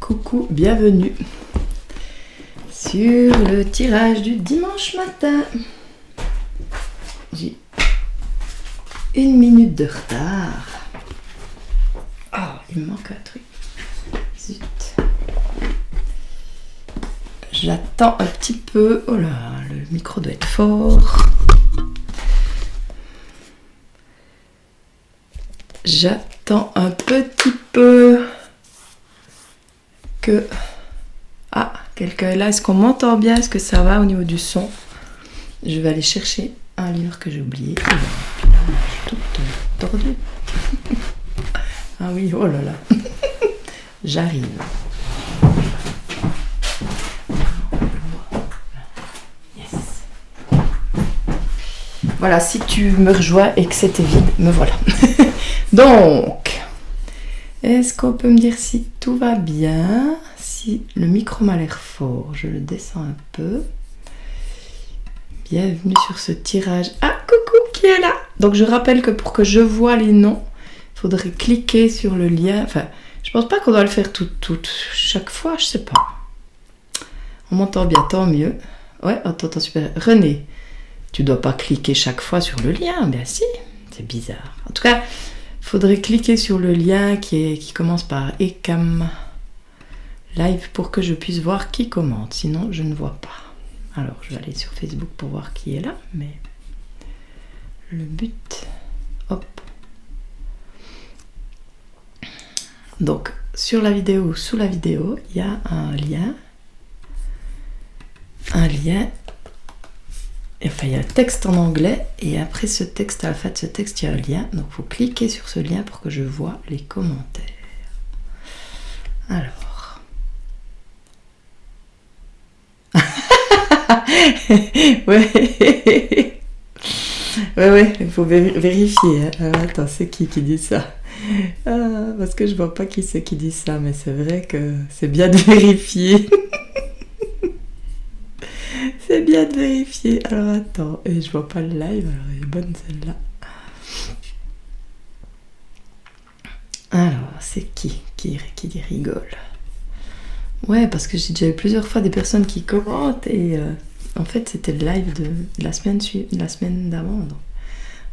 Coucou, bienvenue sur le tirage du dimanche matin. J'ai 1 minute de retard. Il me manque un truc. Zut. J'attends un petit peu. Oh là, le micro doit être fort. J'attends un petit peu que... Ah, quelqu'un est là. Est-ce qu'on m'entend bien? Est-ce que ça va au niveau du son? Je vais aller chercher un livre que j'ai oublié. Et voilà. Puis là, je suis toute tordue. Ah oui, oh là là. J'arrive. Yes. Voilà, si tu me rejoins et que c'était vide, me voilà. Donc, est-ce qu'on peut me dire si tout va bien? Si le micro m'a l'air fort, je le descends un peu. Bienvenue sur ce tirage. Ah, coucou, qui est là? Donc, je rappelle que pour que je vois les noms, il faudrait cliquer sur le lien. Enfin, je pense pas qu'on doit le faire tout chaque fois, je sais pas. On m'entend bien, tant mieux. Ouais, on t'entend super. René, tu dois pas cliquer chaque fois sur le lien, bien si. C'est bizarre. En tout cas, il faudrait cliquer sur le lien qui commence par Ecam Live pour que je puisse voir qui commente. Sinon, je ne vois pas. Alors, je vais aller sur Facebook pour voir qui est là, mais le but... Hop. Donc, sur la vidéo, sous la vidéo, il y a un lien. Enfin, il y a un texte en anglais. Et après ce texte, à la fin de ce texte, il y a un lien. Donc, il faut cliquer sur ce lien pour que je vois les commentaires. Alors. Ouais, il faut vérifier. Hein. Alors, attends, c'est qui dit ça? Parce que je vois pas qui c'est qui dit ça, mais c'est vrai que c'est bien de vérifier. C'est bien de vérifier. Alors attends, et je vois pas le live, alors elle est bonne celle-là. Alors, c'est qui rigole? Ouais, parce que j'ai déjà eu plusieurs fois des personnes qui commentent et en fait c'était le live de la semaine d'avant. Donc.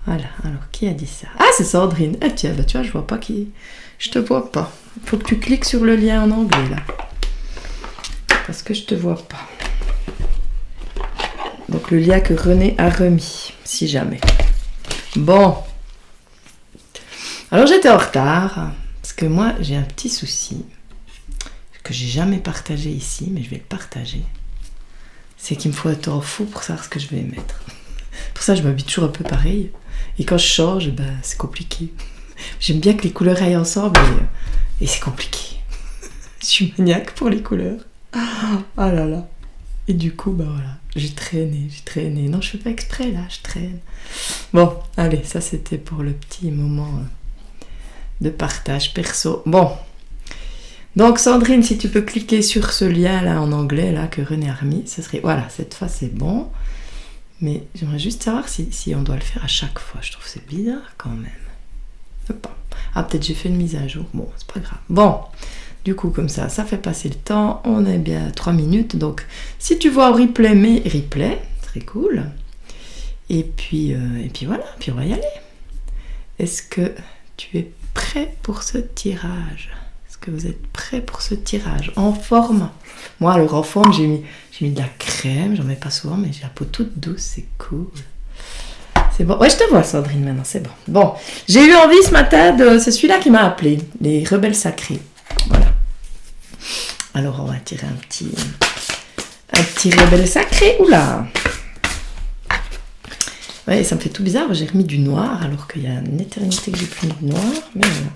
Voilà, alors qui a dit ça? Ah, c'est Sandrine. Ah tiens, bah, tu vois, je vois pas qui. Je te vois pas. Faut que tu cliques sur le lien en anglais là. Parce que je te vois pas. Donc le lien que René a remis, si jamais. Bon. Alors j'étais en retard, parce que moi j'ai un petit souci, que j'ai jamais partagé ici, mais je vais le partager. C'est qu'il me faut un temps fou pour savoir ce que je vais mettre. Pour ça je m'habille toujours un peu pareil. Et quand je change, ben, c'est compliqué. J'aime bien que les couleurs aillent ensemble et c'est compliqué. Je suis maniaque pour les couleurs. Ah là là. Et du coup, bah voilà, j'ai traîné. Non, je fais pas exprès là, je traîne. Bon, allez, ça c'était pour le petit moment de partage perso. Bon. Donc Sandrine, si tu peux cliquer sur ce lien là en anglais là que René a remis, ce serait... Voilà, cette fois c'est bon. Mais j'aimerais juste savoir si on doit le faire à chaque fois. Je trouve que c'est bizarre quand même. Hop. Ah, peut-être j'ai fait une mise à jour. Bon, c'est pas grave. Bon, du coup, comme ça fait passer le temps. On est bien à 3 minutes. Donc, si tu vois au replay, mais replay, très cool. Et puis voilà, puis on va y aller. Est-ce que tu es prêt pour ce tirage? Est-ce que vous êtes prêt pour ce tirage? En forme? Moi, alors en forme, j'ai mis de la crème, j'en mets pas souvent, mais j'ai la peau toute douce, c'est cool. C'est bon. Ouais, je te vois, Sandrine, maintenant, c'est bon. Bon, j'ai eu envie ce matin c'est celui-là qui m'a appelé, les rebelles sacrés. Voilà. Alors, on va tirer un petit rebelle sacré. Oula! Ouais, ça me fait tout bizarre, j'ai remis du noir, alors qu'il y a une éternité que j'ai plus mis de noir, mais voilà.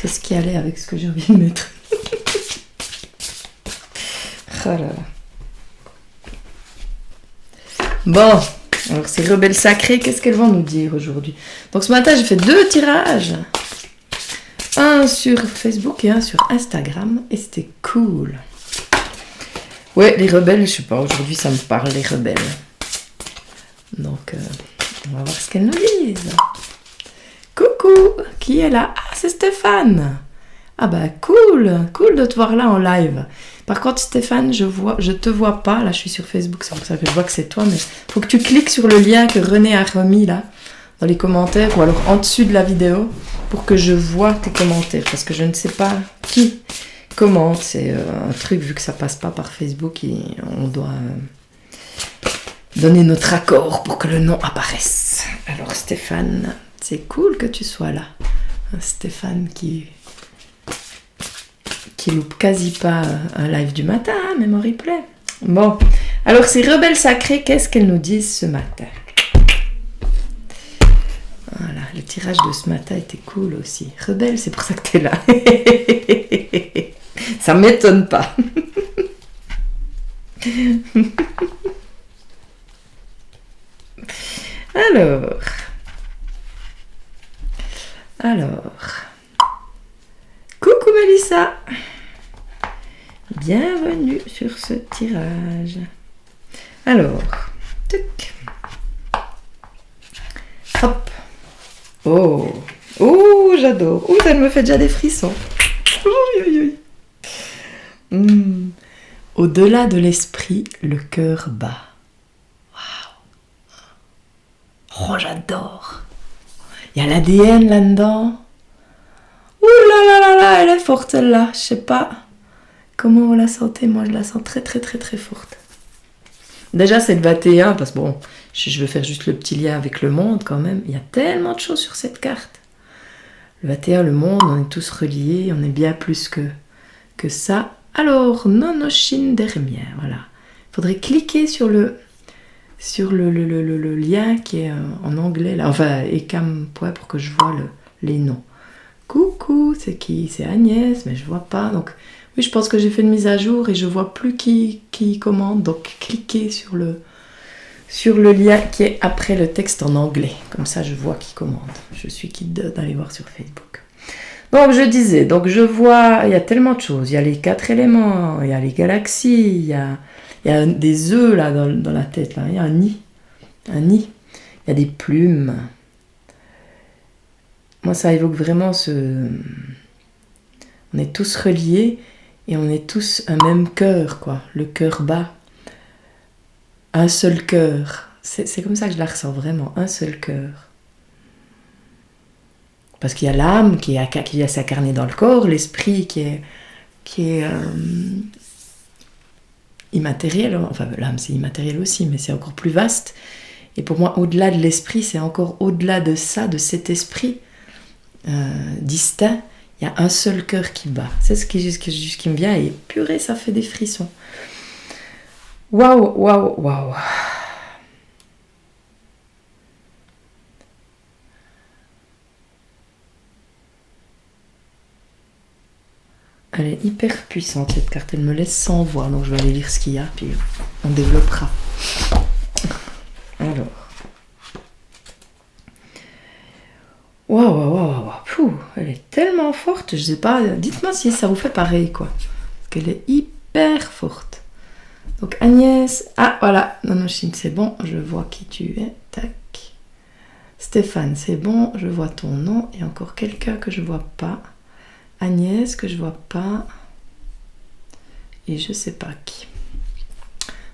C'est ce qui allait avec ce que j'ai envie de mettre. Oh là là. Bon, alors ces rebelles sacrées, qu'est-ce qu'elles vont nous dire aujourd'hui? Donc ce matin, j'ai fait 2 tirages. Un sur Facebook et un sur Instagram. Et c'était cool. Ouais, les rebelles, je sais pas, aujourd'hui ça me parle, les rebelles. Donc, on va voir ce qu'elles nous disent. Coucou, qui est là? Ah, c'est Stéphane. Ah bah cool, cool de te voir là en live. Par contre Stéphane, je te vois pas, là je suis sur Facebook, c'est pour ça que je vois que c'est toi, mais faut que tu cliques sur le lien que René a remis là, dans les commentaires, ou alors en dessus de la vidéo, pour que je vois tes commentaires, parce que je ne sais pas qui commente, c'est un truc, vu que ça passe pas par Facebook, on doit donner notre accord pour que le nom apparaisse. Alors Stéphane, c'est cool que tu sois là. Stéphane qui loupe quasi pas un live du matin, hein, même en replay. Bon, alors ces rebelles sacrées, qu'est-ce qu'elles nous disent ce matin? Voilà, le tirage de ce matin était cool aussi. Rebelle, c'est pour ça que t'es là. Ça m'étonne pas. Alors, coucou Mélissa, bienvenue sur ce tirage. Alors, tuc, hop, oh, j'adore, oh, ça me fait déjà des frissons. Au-delà de l'esprit, le cœur bat. Waouh, oh, j'adore. Il y a l'ADN là-dedans. Ouh là là là là, elle est forte celle-là. Je sais pas comment vous la sentez. Moi, je la sens très très très très forte. Déjà, c'est le 21, parce que bon, je vais faire juste le petit lien avec le monde quand même. Il y a tellement de choses sur cette carte. Le 21, le monde, on est tous reliés. On est bien plus que ça. Alors, Nonoshin Dermière, voilà. Il faudrait cliquer sur le lien qui est en anglais, là, enfin, Ecam, pour que je vois les noms. Coucou, c'est qui? C'est Agnès, mais je vois pas. Donc, oui, je pense que j'ai fait une mise à jour et je vois plus qui commande. Donc, cliquez sur le lien qui est après le texte en anglais. Comme ça, je vois qui commande. Je suis quitte d'aller voir sur Facebook. Donc, je disais, donc je vois, il y a tellement de choses. Il y a les 4 éléments, il y a les galaxies, il y a des œufs là dans la tête, là. Il y a un nid. Il y a des plumes. Moi, ça évoque vraiment on est tous reliés et on est tous un même cœur, quoi. Le cœur bat. Un seul cœur. C'est comme ça que je la ressens vraiment. Un seul cœur. Parce qu'il y a l'âme qui va s'incarner dans le corps, l'esprit qui est immatériel. Enfin, l'âme, c'est immatériel aussi, mais c'est encore plus vaste. Et pour moi, au-delà de l'esprit, c'est encore au-delà de ça, de cet esprit distinct. Il y a un seul cœur qui bat. C'est ce qui me vient. Et purée, ça fait des frissons. Waouh, waouh, waouh. Elle est hyper puissante cette carte, elle me laisse sans voix, donc je vais aller lire ce qu'il y a, puis on développera. Alors. Waouh, waouh, waouh, waouh, elle est tellement forte, je sais pas, dites-moi si ça vous fait pareil, quoi. Parce qu'elle est hyper forte. Donc Agnès, ah voilà, Nonoshin, c'est bon, je vois qui tu es, tac. Stéphane, c'est bon, je vois ton nom, et encore quelqu'un que je vois pas. Agnès, que je vois pas, et je sais pas qui.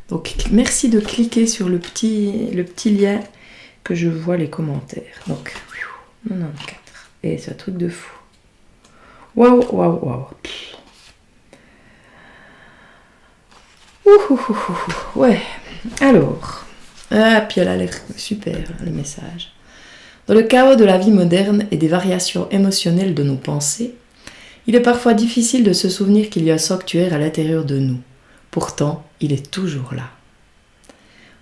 Donc merci de cliquer sur le petit lien que je vois les commentaires. Donc 94, et c'est un truc de fou. Waouh, waouh, waouh. Ouais, alors, puis elle a l'air super, le message. Dans le chaos de la vie moderne et des variations émotionnelles de nos pensées, il est parfois difficile de se souvenir qu'il y a un sanctuaire à l'intérieur de nous. Pourtant, il est toujours là.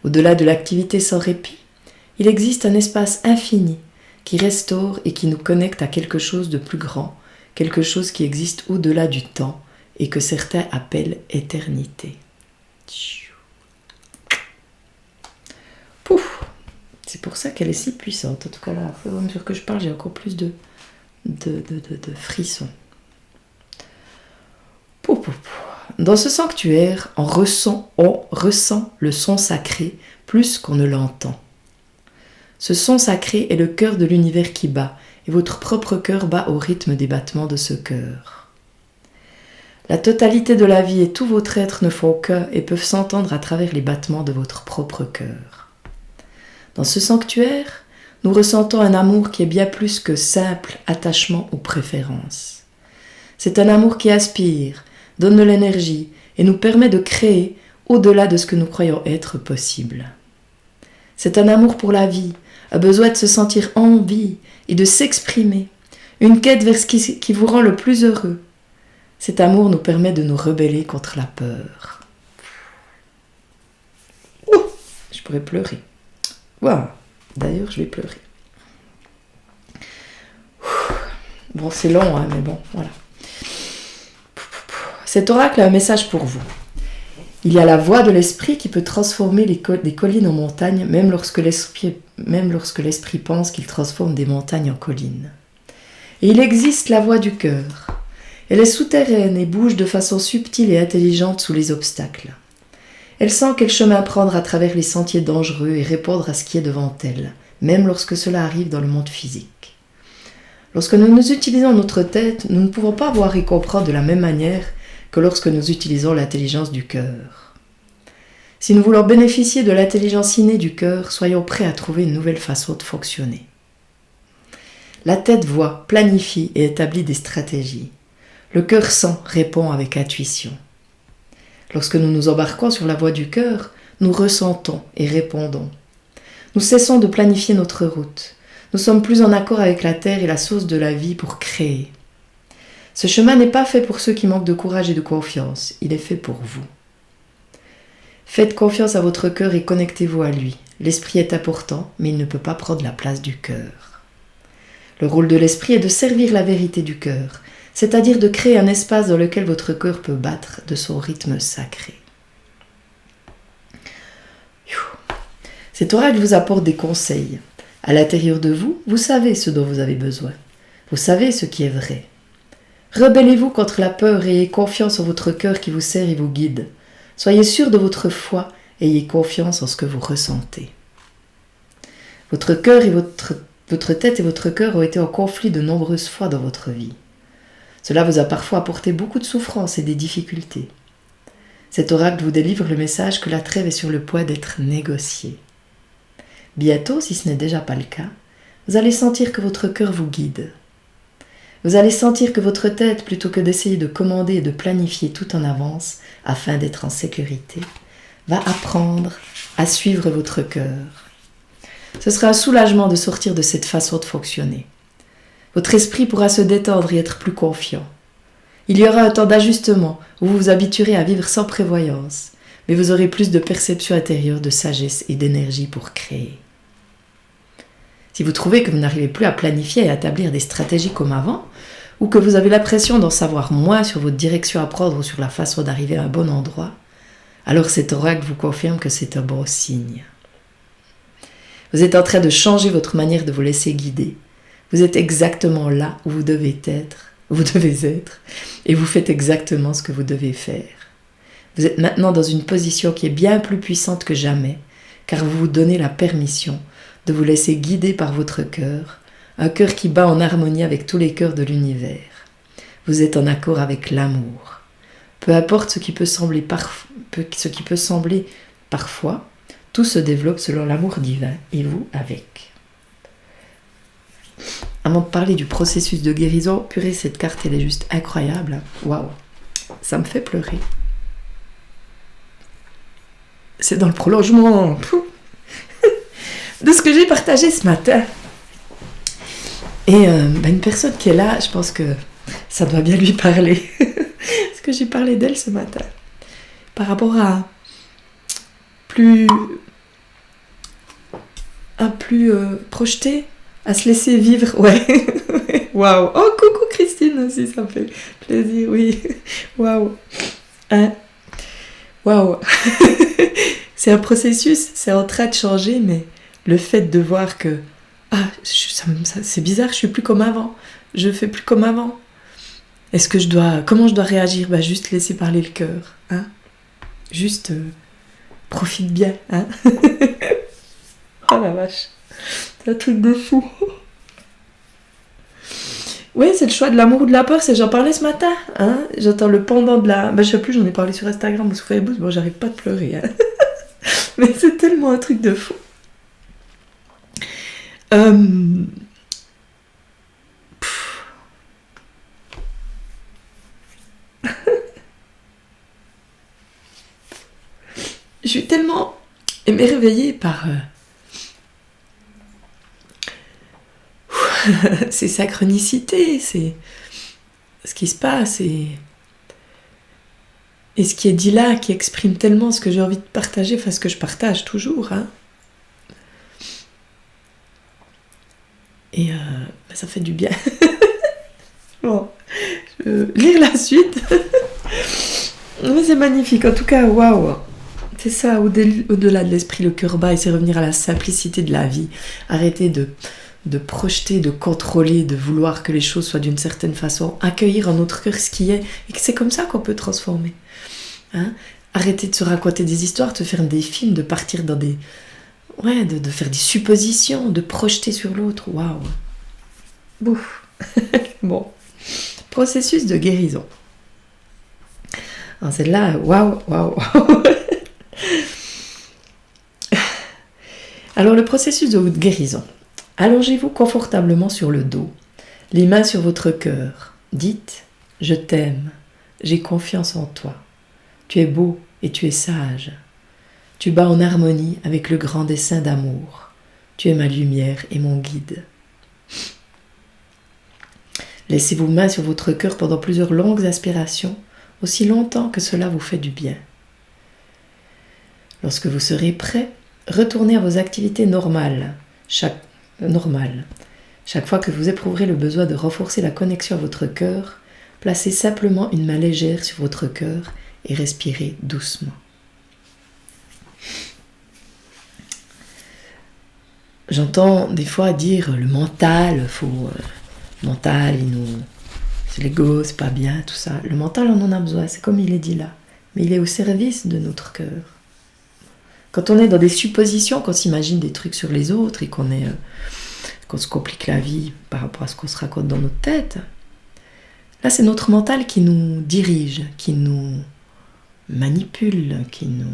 Au-delà de l'activité sans répit, il existe un espace infini qui restaure et qui nous connecte à quelque chose de plus grand, quelque chose qui existe au-delà du temps et que certains appellent éternité. Pouf! C'est pour ça qu'elle est si puissante. En tout cas, là, au fur et à mesure que je parle, j'ai encore plus de frissons. Dans ce sanctuaire, on ressent le son sacré plus qu'on ne l'entend. Ce son sacré est le cœur de l'univers qui bat, et votre propre cœur bat au rythme des battements de ce cœur. La totalité de la vie et tout votre être ne font qu'un et peuvent s'entendre à travers les battements de votre propre cœur. Dans ce sanctuaire, nous ressentons un amour qui est bien plus que simple attachement ou préférence. C'est un amour qui aspire, donne de l'énergie et nous permet de créer au-delà de ce que nous croyons être possible. C'est un amour pour la vie, un besoin de se sentir en vie et de s'exprimer, une quête vers ce qui vous rend le plus heureux. Cet amour nous permet de nous rebeller contre la peur. Ouh, je pourrais pleurer. Waouh, d'ailleurs je vais pleurer. Bon, c'est long, hein, mais bon, voilà. Cet oracle a un message pour vous. Il y a la voix de l'esprit qui peut transformer des collines en montagnes, même lorsque l'esprit pense qu'il transforme des montagnes en collines. Et il existe la voix du cœur. Elle est souterraine et bouge de façon subtile et intelligente sous les obstacles. Elle sent quel chemin prendre à travers les sentiers dangereux et répondre à ce qui est devant elle, même lorsque cela arrive dans le monde physique. Lorsque nous utilisons notre tête, nous ne pouvons pas voir et comprendre de la même manière que lorsque nous utilisons l'intelligence du cœur. Si nous voulons bénéficier de l'intelligence innée du cœur, soyons prêts à trouver une nouvelle façon de fonctionner. La tête voit, planifie et établit des stratégies. Le cœur sent, répond avec intuition. Lorsque nous nous embarquons sur la voie du cœur, nous ressentons et répondons. Nous cessons de planifier notre route. Nous sommes plus en accord avec la terre et la source de la vie pour créer. Ce chemin n'est pas fait pour ceux qui manquent de courage et de confiance, il est fait pour vous. Faites confiance à votre cœur et connectez-vous à lui. L'esprit est important, mais il ne peut pas prendre la place du cœur. Le rôle de l'esprit est de servir la vérité du cœur, c'est-à-dire de créer un espace dans lequel votre cœur peut battre de son rythme sacré. Cet oracle vous apporte des conseils. À l'intérieur de vous, vous savez ce dont vous avez besoin. Vous savez ce qui est vrai. Rebellez-vous contre la peur et ayez confiance en votre cœur qui vous sert et vous guide. Soyez sûr de votre foi et ayez confiance en ce que vous ressentez. Votre cœur et votre tête et votre cœur ont été en conflit de nombreuses fois dans votre vie. Cela vous a parfois apporté beaucoup de souffrance et des difficultés. Cet oracle vous délivre le message que la trêve est sur le point d'être négociée. Bientôt, si ce n'est déjà pas le cas, vous allez sentir que votre cœur vous guide. Vous allez sentir que votre tête, plutôt que d'essayer de commander et de planifier tout en avance afin d'être en sécurité, va apprendre à suivre votre cœur. Ce sera un soulagement de sortir de cette façon de fonctionner. Votre esprit pourra se détendre et être plus confiant. Il y aura un temps d'ajustement où vous vous habituerez à vivre sans prévoyance, mais vous aurez plus de perception intérieure, de sagesse et d'énergie pour créer. Si vous trouvez que vous n'arrivez plus à planifier et à établir des stratégies comme avant, ou que vous avez l'impression d'en savoir moins sur votre direction à prendre ou sur la façon d'arriver à un bon endroit, alors cet oracle vous confirme que c'est un bon signe. Vous êtes en train de changer votre manière de vous laisser guider. Vous êtes exactement là où vous devez être, et vous faites exactement ce que vous devez faire. Vous êtes maintenant dans une position qui est bien plus puissante que jamais, car vous vous donnez la permission de vous laisser guider par votre cœur, un cœur qui bat en harmonie avec tous les cœurs de l'univers. Vous êtes en accord avec l'amour. Peu importe ce qui peut sembler parfois, tout se développe selon l'amour divin, et vous avec. Avant de parler du processus de guérison, purée, cette carte, elle est juste incroyable. Waouh, ça me fait pleurer. C'est dans le prolongement de ce que j'ai partagé ce matin. Et une personne qui est là, je pense que ça doit bien lui parler. Parce que j'ai parlé d'elle ce matin. Par rapport à plus projeté, à se laisser vivre. Ouais. Waouh. Oh, coucou Christine aussi, ça me fait plaisir, oui. Waouh. Waouh. C'est un processus, c'est en train de changer, mais le fait de voir que c'est bizarre, je suis plus comme avant, je fais plus comme avant. Comment je dois réagir? Juste laisser parler le cœur, hein. Juste profite bien, hein. Oh la vache, c'est un truc de fou. Oui, c'est le choix de l'amour ou de la peur, j'en parlais ce matin. Hein, j'entends le pendant de la... je sais plus, j'en ai parlé sur Instagram ou sur Facebook. Bon, j'arrive pas de pleurer. Hein. Mais c'est tellement un truc de fou. Je suis tellement émerveillée par ces synchronicités, c'est ce qui se passe et ce qui est dit là, qui exprime tellement ce que j'ai envie de partager, enfin ce que je partage toujours. Hein. Et ça fait du bien. Bon, je vais lire la suite. Mais c'est magnifique, en tout cas, waouh. C'est ça, au-delà de l'esprit, le cœur bas, et c'est revenir à la simplicité de la vie. Arrêter de projeter, de contrôler, de vouloir que les choses soient d'une certaine façon. Accueillir en notre cœur ce qui est, et que c'est comme ça qu'on peut transformer. Hein? Arrêter de se raconter des histoires, de faire des films, de partir dans des... Ouais, de faire des suppositions, de projeter sur l'autre. Waouh. Bouf. Bon. Processus de guérison. Alors celle-là, waouh. Alors le processus de guérison. Allongez-vous confortablement sur le dos, les mains sur votre cœur. Dites « Je t'aime, j'ai confiance en toi. Tu es beau et tu es sage. Tu bats en harmonie avec le grand dessein d'amour. Tu es ma lumière et mon guide. » Laissez vos mains sur votre cœur pendant plusieurs longues aspirations, aussi longtemps que cela vous fait du bien. Lorsque vous serez prêt, retournez à vos activités normales. Chaque fois que vous éprouverez le besoin de renforcer la connexion à votre cœur, placez simplement une main légère sur votre cœur et respirez doucement. J'entends des fois dire le mental, c'est l'ego, c'est pas bien, tout ça. Le mental, on en a besoin, c'est comme il est dit là. Mais il est au service de notre cœur. Quand on est dans des suppositions, qu'on s'imagine des trucs sur les autres et qu'on se complique la vie par rapport à ce qu'on se raconte dans notre tête, là c'est notre mental qui nous dirige, qui nous manipule, qui nous...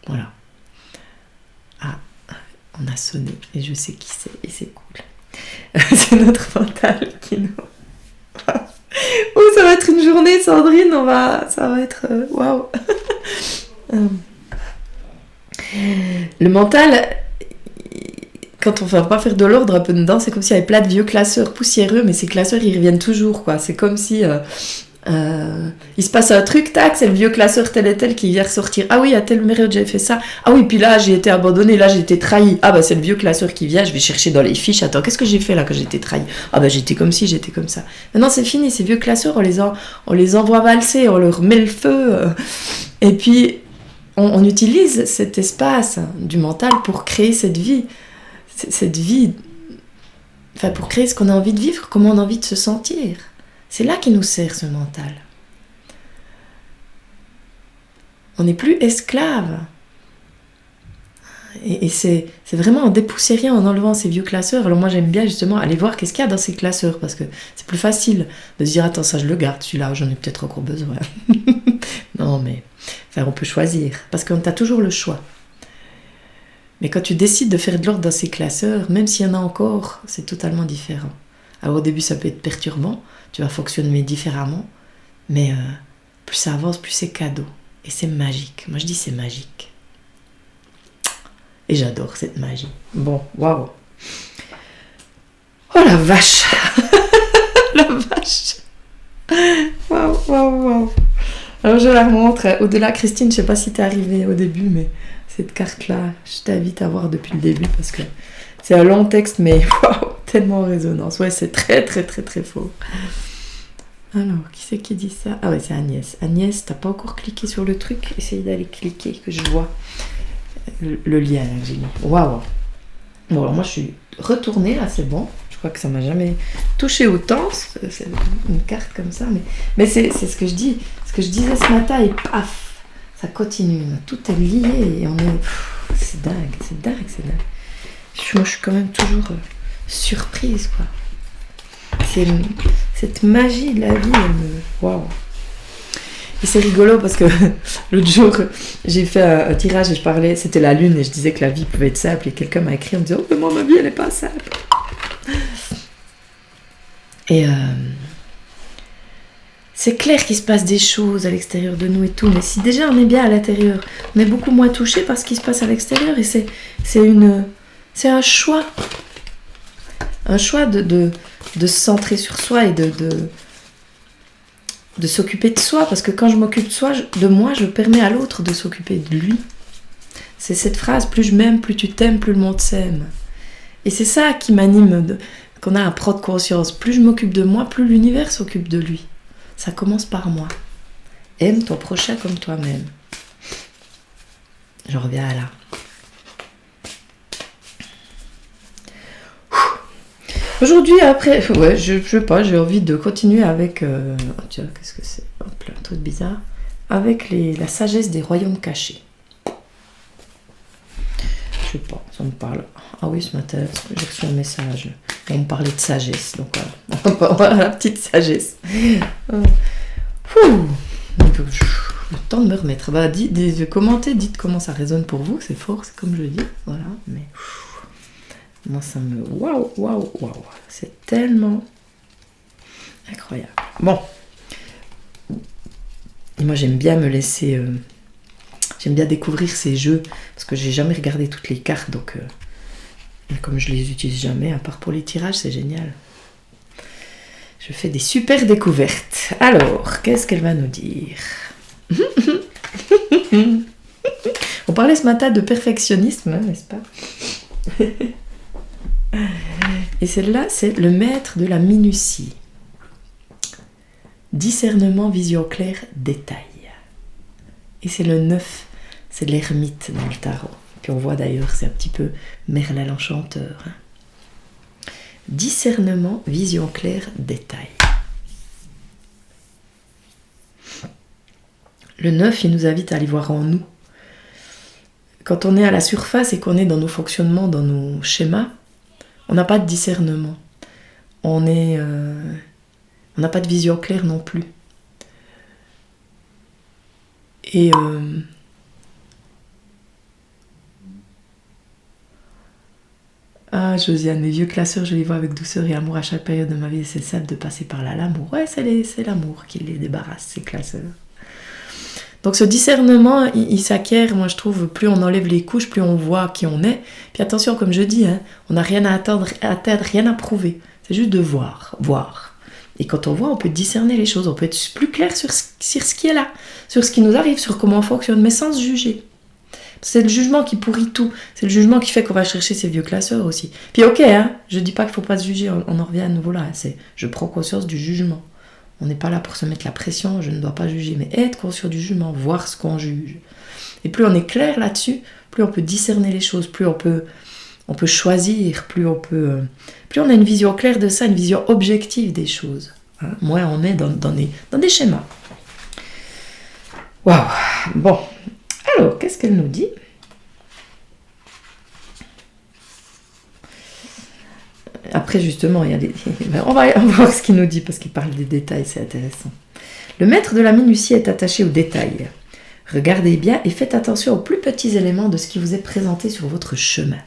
Voilà. Ah, on a sonné et je sais qui c'est et c'est cool. C'est notre mental qui nous... Oh, ça va être une journée, Sandrine, ça va être... Waouh. Le mental, quand on ne va pas faire de l'ordre un peu dedans, c'est comme s'il y avait plein de vieux classeurs poussiéreux, mais ces classeurs, ils reviennent toujours, quoi. C'est comme si il se passe un truc, tac, c'est le vieux classeur tel et tel qui vient ressortir. Ah oui, à telle période, j'ai fait ça. Ah oui, puis là, j'ai été abandonnée, là, j'ai été trahie. Ah bah, c'est le vieux classeur qui vient, je vais chercher dans les fiches. Attends, qu'est-ce que j'ai fait là quand j'ai été trahie? Ah bah, j'étais comme ci, j'étais comme ça. Maintenant, c'est fini, ces vieux classeurs, on les envoie valser, on leur met le feu. Et puis... On utilise cet espace du mental pour créer cette vie, enfin pour créer ce qu'on a envie de vivre, comment on a envie de se sentir. C'est là qu'il nous sert ce mental. On n'est plus esclave. Et c'est vraiment en dépoussiérant, en enlevant ces vieux classeurs. Alors moi j'aime bien justement aller voir qu'est-ce qu'il y a dans ces classeurs, parce que c'est plus facile de se dire attends, ça je le garde, celui-là j'en ai peut-être encore besoin. Non mais enfin, on peut choisir, parce qu'on a toujours le choix. Mais quand tu décides de faire de l'ordre dans ces classeurs, même s'il y en a encore, c'est totalement différent. Alors au début ça peut être perturbant, tu vas fonctionner différemment, mais plus ça avance, plus c'est cadeau. Et c'est magique. Moi je dis c'est magique. Et j'adore cette magie. Bon, waouh. Oh la vache. La vache. Waouh. Alors je la remontre. Au-delà, Christine, je sais pas si t'es arrivée au début, mais cette carte-là, je t'invite à voir depuis le début parce que c'est un long texte, mais waouh, tellement en résonance. Ouais, c'est très fort. Alors, qui c'est qui dit ça? Ah ouais, c'est Agnès. Agnès, t'as pas encore cliqué sur le truc? Essaye d'aller cliquer, que je vois le lien là, que j'ai mis. Waouh. Bon, alors moi je suis retournée là, c'est bon. Je crois que ça m'a jamais touché autant. C'est une carte comme ça, mais c'est ce que je dis, ce que je disais ce matin et paf, ça continue. Tout est lié et on est. C'est dingue. Moi je suis quand même toujours surprise quoi. cette magie de la vie, elle me... Waouh. Et c'est rigolo parce que l'autre jour, j'ai fait un tirage et je parlais, c'était la lune et je disais que la vie pouvait être simple et quelqu'un m'a écrit en me disant « Oh, mais moi, ma vie, elle n'est pas simple. » Et c'est clair qu'il se passe des choses à l'extérieur de nous et tout, mais si déjà on est bien à l'intérieur, on est beaucoup moins touché par ce qui se passe à l'extérieur et c'est un choix. Un choix de se centrer sur soi et de s'occuper de soi, parce que quand je m'occupe de moi, je permets à l'autre de s'occuper de lui. C'est cette phrase, plus je m'aime, plus tu t'aimes, plus le monde s'aime. Et c'est ça qui m'anime, qu'on a un pro de conscience. Plus je m'occupe de moi, plus l'univers s'occupe de lui. Ça commence par moi. Aime ton prochain comme toi-même. Je reviens à là. Aujourd'hui, après, ouais, je sais pas, j'ai envie de continuer avec, tiens, qu'est-ce que c'est? Hop là, un truc bizarre. Avec la sagesse des royaumes cachés. Je sais pas, ça me parle. Ah oui, ce matin, j'ai reçu un message. On me parlait de sagesse, donc voilà, la petite sagesse. Le temps de me remettre. Bah, commentez, dites comment ça résonne pour vous, c'est fort, c'est comme je dis, voilà, mais... Moi, ça me... Waouh. C'est tellement incroyable. Bon. Et moi, j'aime bien me laisser... J'aime bien découvrir ces jeux, parce que j'ai jamais regardé toutes les cartes, donc... comme je les utilise jamais, à part pour les tirages, c'est génial. Je fais des super découvertes. Alors, qu'est-ce qu'elle va nous dire? On parlait ce matin de perfectionnisme, hein, n'est-ce pas? Et celle-là, c'est le maître de la minutie. Discernement, vision claire, détail. Et c'est le 9, c'est l'ermite dans le tarot. Puis on voit d'ailleurs, c'est un petit peu Merlin l'enchanteur. Hein. Discernement, vision claire, détail. Le 9, il nous invite à aller voir en nous. Quand on est à la surface et qu'on est dans nos fonctionnements, dans nos schémas, on n'a pas de discernement. On n'a pas de vision claire non plus. Et ah, Josiane, les vieux classeurs, je les vois avec douceur et amour à chaque période de ma vie. C'est simple de passer par là. L'amour, ouais, c'est l'amour qui les débarrasse, ces classeurs. Donc ce discernement, il s'acquiert, moi je trouve, plus on enlève les couches, plus on voit qui on est. Puis attention, comme je dis, hein, on n'a rien à atteindre, rien à prouver. C'est juste de voir. Et quand on voit, on peut discerner les choses, on peut être plus clair sur ce qui est là, sur ce qui nous arrive, sur comment on fonctionne, mais sans se juger. C'est le jugement qui pourrit tout. C'est le jugement qui fait qu'on va chercher ces vieux classeurs aussi. Puis ok, hein, je dis pas qu'il faut pas se juger, on en revient à nouveau là. Je prends conscience du jugement. On n'est pas là pour se mettre la pression, je ne dois pas juger, mais être conscient du jugement, voir ce qu'on juge. Et plus on est clair là-dessus, plus on peut discerner les choses, plus on peut choisir, plus on a une vision claire de ça, une vision objective des choses. Hein, moins on est dans des schémas. Waouh. Bon. Alors, qu'est-ce qu'elle nous dit? Après, justement, il y a on va voir ce qu'il nous dit, parce qu'il parle des détails, c'est intéressant. Le maître de la minutie est attaché aux détails. Regardez bien et faites attention aux plus petits éléments de ce qui vous est présenté sur votre chemin.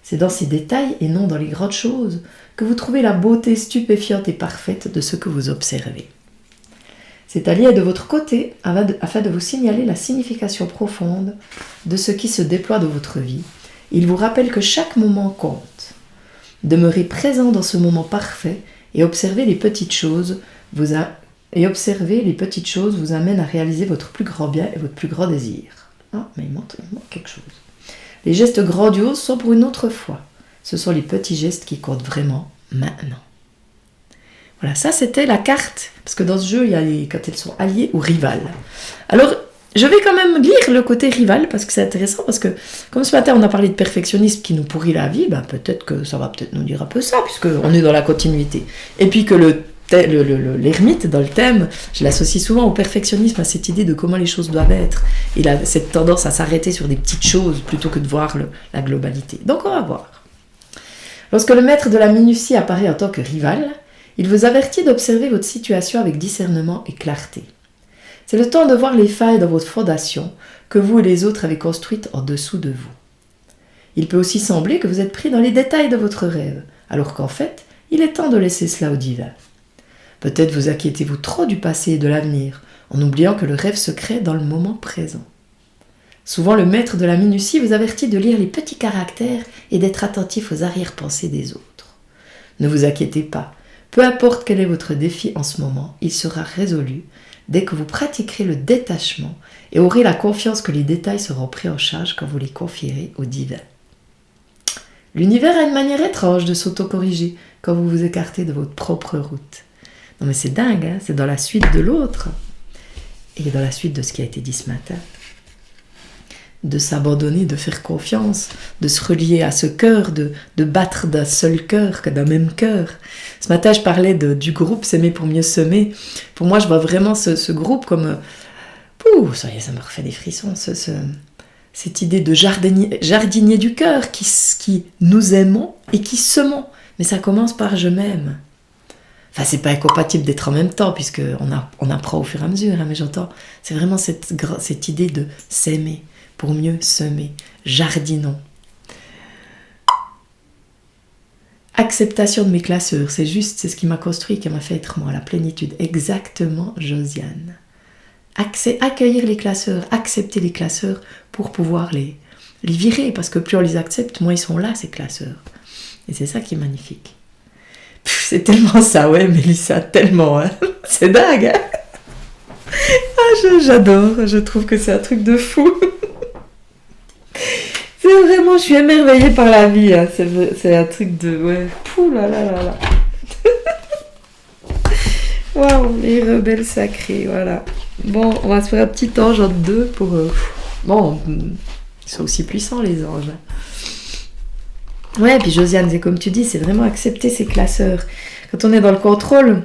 C'est dans ces détails, et non dans les grandes choses, que vous trouvez la beauté stupéfiante et parfaite de ce que vous observez. C'est allié de votre côté afin de vous signaler la signification profonde de ce qui se déploie dans votre vie. Il vous rappelle que chaque moment compte. Demeurez présent dans ce moment parfait et observer les petites choses vous amène à réaliser votre plus grand bien et votre plus grand désir. Ah, mais il manque quelque chose. Les gestes grandioses sont pour une autre fois. Ce sont les petits gestes qui comptent vraiment maintenant. Voilà, ça c'était la carte, parce que dans ce jeu, il y a quand elles sont alliées ou rivales. Alors, je vais quand même lire le côté rival, parce que c'est intéressant, parce que comme ce matin on a parlé de perfectionnisme qui nous pourrit la vie, ben peut-être que ça va peut-être nous dire un peu ça, puisqu'on est dans la continuité. Et puis que l'ermite, dans le thème, je l'associe souvent au perfectionnisme, à cette idée de comment les choses doivent être. Il a cette tendance à s'arrêter sur des petites choses, plutôt que de voir la globalité. Donc on va voir. Lorsque le maître de la minutie apparaît en tant que rival, Il vous avertit d'observer votre situation avec discernement et clarté. C'est le temps de voir les failles dans votre fondation que vous et les autres avez construites en dessous de vous. Il peut aussi sembler que vous êtes pris dans les détails de votre rêve, alors qu'en fait, il est temps de laisser cela au divin. Peut-être vous inquiétez-vous trop du passé et de l'avenir, en oubliant que le rêve se crée dans le moment présent. Souvent, le maître de la minutie vous avertit de lire les petits caractères et d'être attentif aux arrière-pensées des autres. Ne vous inquiétez pas, peu importe quel est votre défi en ce moment, il sera résolu dès que vous pratiquerez le détachement et aurez la confiance que les détails seront pris en charge quand vous les confierez au divin. L'univers a une manière étrange de s'auto-corriger quand vous vous écartez de votre propre route. Non mais c'est dingue, hein, c'est dans la suite de l'autre et dans la suite de ce qui a été dit ce matin. De s'abandonner, de faire confiance, de se relier à ce cœur, de battre d'un seul cœur, que d'un même cœur. Ce matin, je parlais du groupe S'aimer pour mieux semer. Pour moi, je vois vraiment ce groupe comme... ça y est, ça me refait des frissons. Cette idée de jardinier du cœur qui nous aimons et qui semons. Mais ça commence par je m'aime. Enfin, c'est pas incompatible d'être en même temps, puisqu'on apprend au fur et à mesure, hein, mais j'entends, c'est vraiment cette idée de s'aimer pour mieux semer. Jardinons. Acceptation de mes classeurs, c'est ce qui m'a construit, qui m'a fait être moi, la plénitude. Exactement, Josiane. Accueillir les classeurs, accepter les classeurs pour pouvoir les virer, parce que plus on les accepte, moins ils sont là, ces classeurs. Et c'est ça qui est magnifique. C'est tellement ça, ouais, Mélissa, tellement, hein. C'est dingue, hein. J'adore, je trouve que c'est un truc de fou. C'est vraiment, je suis émerveillée par la vie, hein. C'est un truc de, ouais, pouh là là là là. Waouh, les rebelles sacrés, voilà. Bon, on va se faire un petit ange entre deux pour... Bon, ils sont aussi puissants, les anges. Ouais, puis Josiane, c'est comme tu dis, c'est vraiment accepter ces classeurs. Quand on est dans le contrôle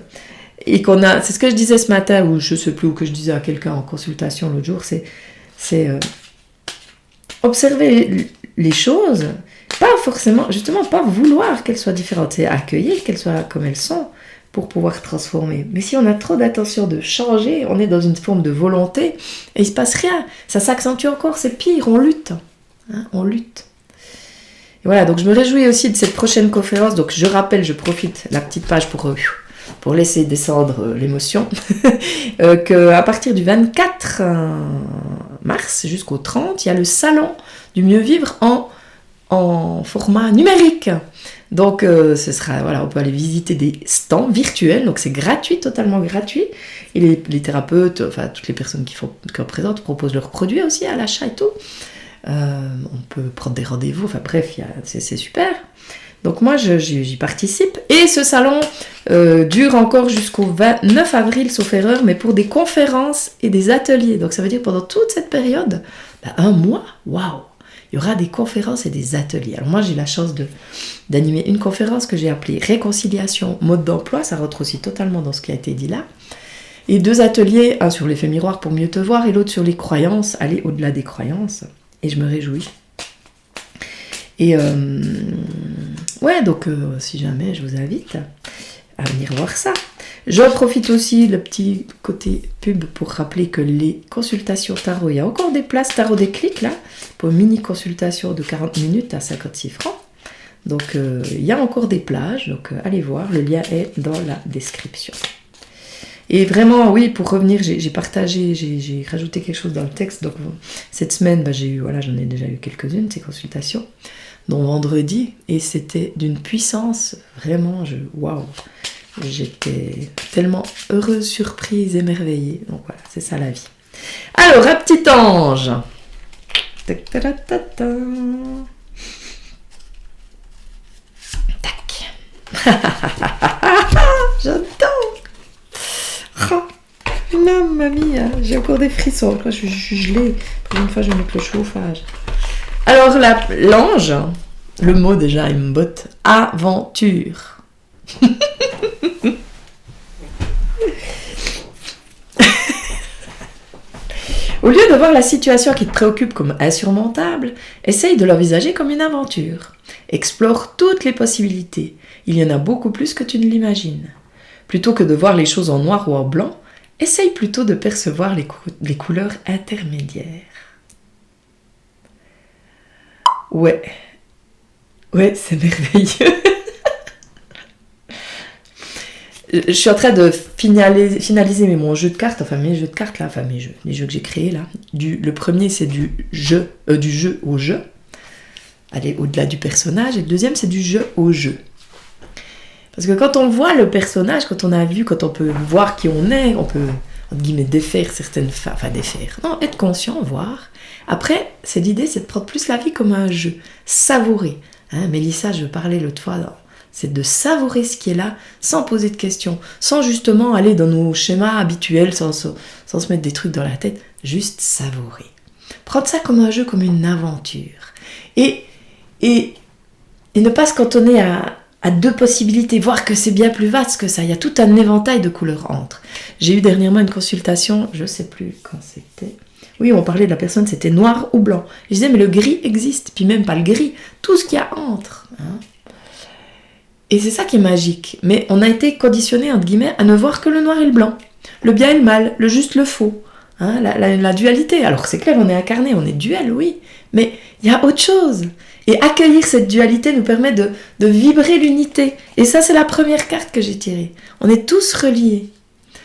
et qu'on a... C'est ce que je disais ce matin, ou je sais plus, ou que je disais à quelqu'un en consultation l'autre jour, c'est observer les choses, pas forcément, justement, pas vouloir qu'elles soient différentes, c'est accueillir qu'elles soient comme elles sont pour pouvoir transformer. Mais si on a trop d'attention de changer, on est dans une forme de volonté et il se passe rien. Ça s'accentue encore, c'est pire, on lutte. Hein, on lutte. Et voilà, donc je me réjouis aussi de cette prochaine conférence. Donc je rappelle, je profite la petite page pour laisser descendre l'émotion, qu'à partir du 24 mars jusqu'au 30, il y a le salon du mieux vivre en format numérique. Donc ce sera, voilà, on peut aller visiter des stands virtuels, donc c'est gratuit, totalement gratuit. Et les thérapeutes, enfin toutes les personnes qui représentent proposent leurs produits aussi à l'achat et tout. On peut prendre des rendez-vous, enfin bref, c'est super. Donc moi j'y participe. Et ce salon dure encore jusqu'au 29 avril, sauf erreur, mais pour des conférences et des ateliers. Donc ça veut dire pendant toute cette période, un mois, waouh, il y aura des conférences et des ateliers. Alors moi j'ai la chance d'animer une conférence que j'ai appelée Réconciliation, mode d'emploi, ça rentre aussi totalement dans ce qui a été dit là. Et 2 ateliers, un sur l'effet miroir pour mieux te voir et l'autre sur les croyances, aller au-delà des croyances. Et je me réjouis. Et ouais, donc si jamais, je vous invite à venir voir ça. J'en profite aussi, le petit côté pub, pour rappeler que les consultations tarot, il y a encore des places tarot déclic là, pour une mini consultation de 40 minutes à 56 francs. Donc il y a encore des plages, donc allez voir, le lien est dans la description. Et vraiment, oui, pour revenir, j'ai partagé, j'ai rajouté quelque chose dans le texte. Donc cette semaine, j'en ai déjà eu quelques-unes, ces consultations, dont vendredi, et c'était d'une puissance, vraiment, waouh, j'étais tellement heureuse, surprise, émerveillée. Donc voilà, c'est ça la vie. Alors, un petit ange. Tac. J'adore. Oh, mamma mia, j'ai encore des frissons. Je suis gelée. Pour une fois, je vais mettre le chauffage. Alors, l'ange, le mot déjà, il me botte. Aventure. Au lieu de voir la situation qui te préoccupe comme insurmontable, essaye de l'envisager comme une aventure. Explore toutes les possibilités. Il y en a beaucoup plus que tu ne l'imagines. Plutôt que de voir les choses en noir ou en blanc, essaye plutôt de percevoir les couleurs intermédiaires. Ouais, c'est merveilleux. Je suis en train de finaliser mon jeu de cartes, mes jeux que j'ai créés là. Le premier c'est du jeu au jeu, aller au-delà du personnage, et le deuxième c'est du jeu au jeu. Parce que quand on voit le personnage, quand on peut voir qui on est, on peut, entre guillemets, défaire certaines... Non, être conscient, voir. Après, l'idée, c'est de prendre plus la vie comme un jeu. Savourer. Mélissa, je parlais l'autre fois, c'est de savourer ce qui est là, sans poser de questions, sans justement aller dans nos schémas habituels, sans se mettre des trucs dans la tête. Juste savourer. Prendre ça comme un jeu, comme une aventure. Et ne pas se cantonner à deux possibilités, voir que c'est bien plus vaste que ça. Il y a tout un éventail de couleurs entre. J'ai eu dernièrement une consultation, je ne sais plus quand c'était. Oui, on parlait de la personne, c'était noir ou blanc. Je disais, mais le gris existe, puis même pas le gris, tout ce qu'il y a entre. Et c'est ça qui est magique. Mais on a été conditionné, entre guillemets, à ne voir que le noir et le blanc. Le bien et le mal, le juste, le faux. La dualité. Alors c'est clair, on est incarné, on est duel, oui. Mais il y a autre chose. Et accueillir cette dualité nous permet de vibrer l'unité. Et ça, c'est la première carte que j'ai tirée. On est tous reliés.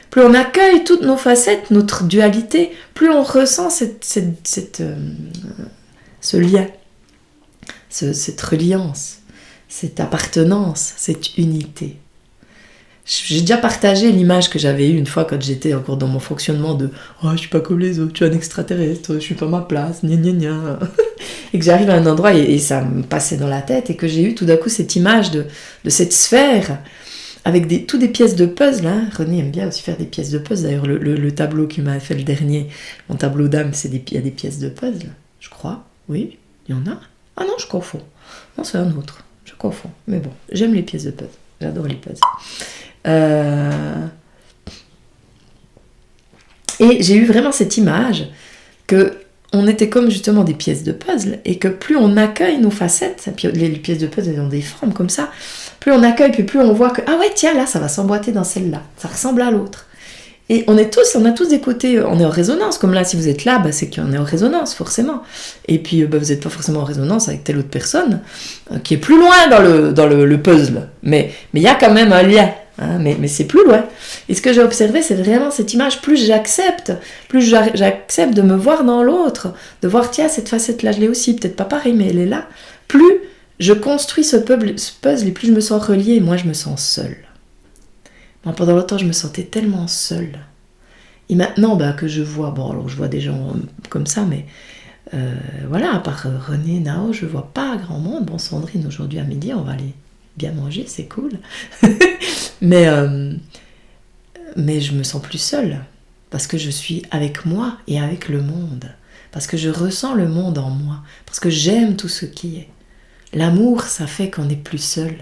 Plus on accueille toutes nos facettes, notre dualité, plus on ressent ce lien, cette reliance, cette appartenance, cette unité. J'ai déjà partagé l'image que j'avais eue une fois quand j'étais encore dans mon fonctionnement de « Oh, je suis pas comme les autres, je suis un extraterrestre, je suis pas à ma place, gna gna gna ». Et que j'arrive à un endroit et ça me passait dans la tête et que j'ai eu tout d'un coup cette image de cette sphère avec toutes des pièces de puzzle. René aime bien aussi faire des pièces de puzzle. D'ailleurs, le tableau qu'il m'a fait le dernier, mon tableau d'âme, il y a des pièces de puzzle, je crois. Oui, il y en a. Ah non, je confonds. Non, c'est un autre. Je confonds. Mais bon, j'aime les pièces de puzzle. J'adore les puzzles. Et j'ai eu vraiment cette image que on était comme justement des pièces de puzzle et que plus on accueille nos facettes, puis les pièces de puzzle elles ont des formes comme ça, plus on accueille, puis plus on voit que ah ouais tiens là ça va s'emboîter dans celle-là, ça ressemble à l'autre. Et on a tous des côtés, on est en résonance, comme là si vous êtes là, c'est qu'on est en résonance forcément. Et puis vous n'êtes pas forcément en résonance avec telle autre personne qui est plus loin dans le puzzle, mais il y a quand même un lien. Mais c'est plus loin. Et ce que j'ai observé, c'est vraiment cette image. Plus j'accepte de me voir dans l'autre, de voir, tiens, cette facette-là, je l'ai aussi, peut-être pas pareil, mais elle est là. Plus je construis ce puzzle et plus je me sens reliée, moi je me sens seule. Moi, pendant longtemps, je me sentais tellement seule. Et maintenant, que je vois, alors je vois des gens comme ça, mais voilà, à part René, Nao, je vois pas grand monde. Bon, Sandrine, aujourd'hui à midi, on va aller bien manger, c'est cool. mais je me sens plus seule parce que je suis avec moi et avec le monde, parce que je ressens le monde en moi, parce que j'aime tout ce qui est. L'amour, ça fait qu'on n'est plus seul.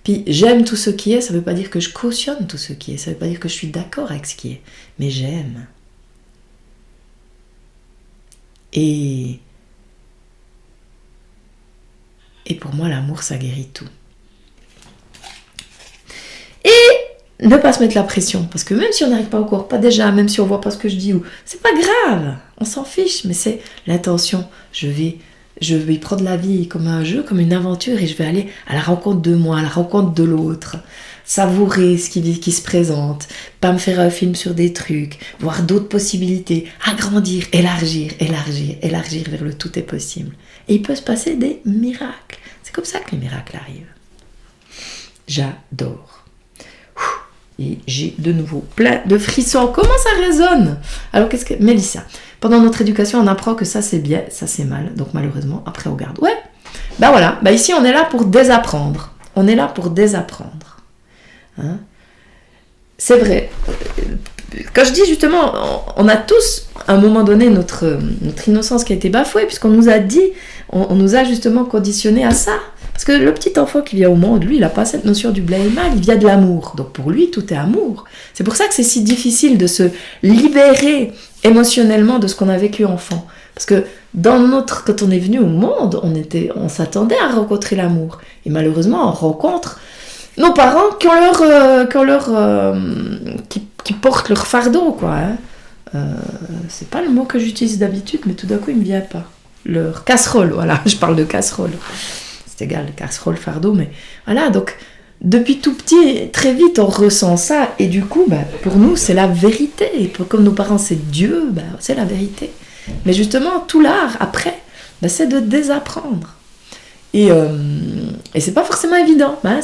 Puis j'aime tout ce qui est, ça ne veut pas dire que je cautionne tout ce qui est, ça ne veut pas dire que je suis d'accord avec ce qui est, mais j'aime. Et pour moi, l'amour, ça guérit tout. Et ne pas se mettre la pression, parce que même si on n'arrive pas au corps, pas déjà, même si on voit pas ce que je dis, c'est pas grave, on s'en fiche, mais c'est l'intention. Je vais prendre la vie comme un jeu, comme une aventure, et je vais aller à la rencontre de moi, à la rencontre de l'autre, savourer ce qui se présente, pas me faire un film sur des trucs, voir d'autres possibilités, agrandir, élargir vers le tout est possible. Et il peut se passer des miracles. C'est comme ça que les miracles arrivent. J'adore. Et j'ai de nouveau plein de frissons. Comment ça résonne? Alors Mélissa, pendant notre éducation, on apprend que ça c'est bien, ça c'est mal. Donc malheureusement, après on garde. Ouais, voilà. Ici on est là pour désapprendre. On est là pour désapprendre. C'est vrai. Quand je dis justement, on a tous, à un moment donné, notre innocence qui a été bafouée, puisqu'on nous a dit, on nous a justement conditionné à ça. Parce que le petit enfant qui vient au monde, lui, il n'a pas cette notion du bien et mal, il vient de l'amour. Donc pour lui, tout est amour. C'est pour ça que c'est si difficile de se libérer émotionnellement de ce qu'on a vécu enfant. Parce que quand on est venu au monde, on s'attendait à rencontrer l'amour. Et malheureusement, on rencontre nos parents qui portent leur fardeau, quoi. Hein. C'est pas le mot que j'utilise d'habitude, mais tout d'un coup, il me vient pas. Leur casserole, voilà, je parle de casserole. C'est égal, casserole, fardeau, mais voilà, donc depuis tout petit, très vite, on ressent ça, et du coup, pour nous, c'est la vérité. Et comme nos parents, c'est Dieu, c'est la vérité. Mais justement, tout l'art, après, c'est de désapprendre. Et c'est pas forcément évident. Voilà,